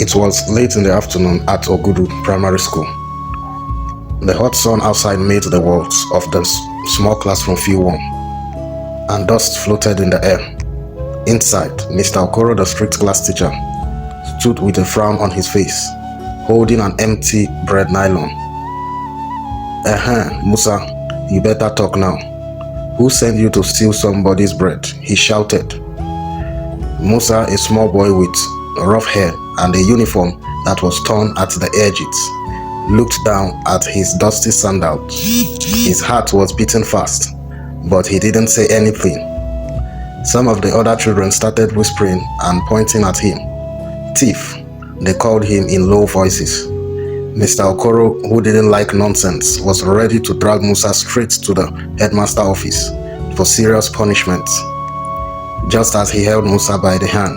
It was late in the afternoon at Ogudu Primary School. The hot sun outside made the walls of the small classroom feel warm, and dust floated in the air. Inside, Mr. Okoro, the strict class teacher, stood with a frown on his face, holding an empty bread nylon. Musa, you better talk now. Who sent you to steal somebody's bread? He shouted. Musa, a small boy with rough hair and a uniform that was torn at the edges, looked down at his dusty sandals. His heart was beating fast, but he didn't say anything. Some of the other children started whispering and pointing at him. Thief, they called him in low voices. Mr. Okoro, who didn't like nonsense, was ready to drag Musa straight to the headmaster office for serious punishment. Just as he held Musa by the hand,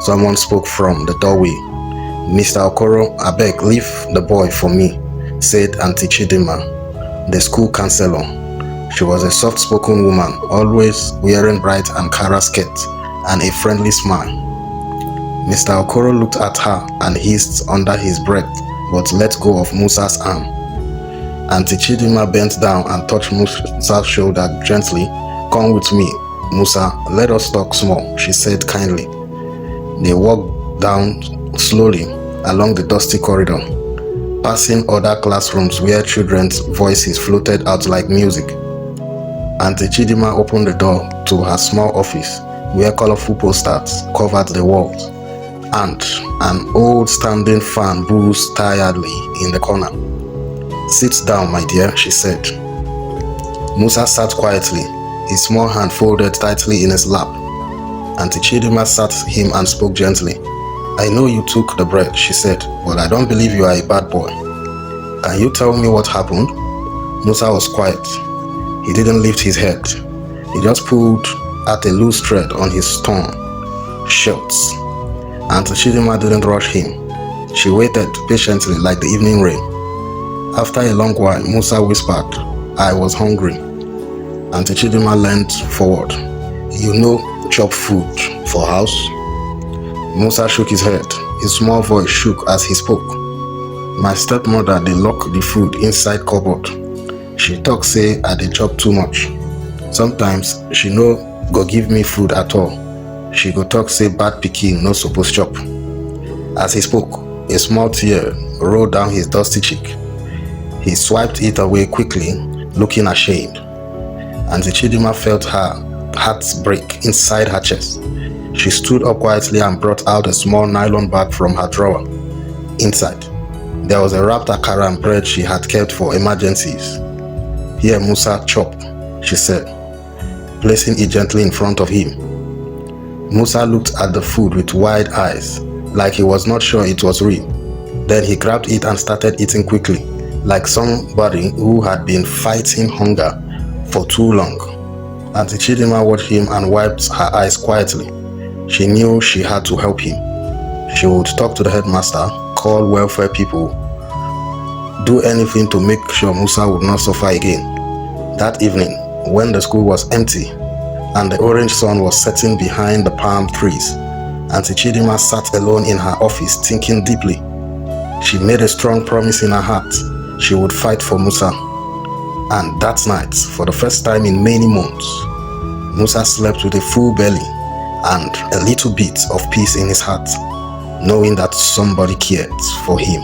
someone spoke from the doorway. Mr. Okoro, abeg, leave the boy for me, said Auntie Chidima, the school counselor. She was a soft-spoken woman, always wearing bright Ankara skirt and a friendly smile. Mr. Okoro looked at her and hissed under his breath, but let go of Musa's arm. Auntie Chidima bent down and touched Musa's shoulder gently. Come with me, Musa, let us talk small, she said kindly. They walked down slowly along the dusty corridor, passing other classrooms where children's voices floated out like music. Auntie Chidima opened the door to her small office where colorful posters covered the walls, and an old standing fan buzzed tiredly in the corner. Sit down, my dear, she said. Musa sat quietly, his small hand folded tightly in his lap. Auntie Chidima sat him and spoke gently. I know you took the bread, she said, but I don't believe you are a bad boy. Can you tell me what happened? Musa was quiet. He didn't lift his head. He just pulled at a loose thread on his torn shirts. Auntie Chidima didn't rush him. She waited patiently like the evening rain. After a long while, Musa whispered, I was hungry. Auntie Chidima leaned forward. You know, chop food for house? Musa shook his head. His small voice shook as he spoke. My stepmother, they lock the food inside cupboard. She talk say I dey chop too much. Sometimes she no go give me food at all. She go talk say bad pikin no suppose chop. As he spoke, a small tear rolled down his dusty cheek. He swiped it away quickly, looking ashamed. Auntie Chidima felt her heart break inside her chest. She stood up quietly and brought out a small nylon bag from her drawer. Inside, there was a wrapped akara and bread she had kept for emergencies. Here, Musa, chop, she said, placing it gently in front of him. Musa looked at the food with wide eyes, like he was not sure it was real. Then he grabbed it and started eating quickly, like somebody who had been fighting hunger for too long. Auntie Chidima watched him and wiped her eyes quietly. She knew she had to help him. She would talk to the headmaster, call welfare people, do anything to make sure Musa would not suffer again. That evening, when the school was empty and the orange sun was setting behind the palm trees, Auntie Chidima sat alone in her office thinking deeply. She made a strong promise in her heart. She would fight for Musa. And that night, for the first time in many months, Musa slept with a full belly and a little bit of peace in his heart, knowing that somebody cared for him.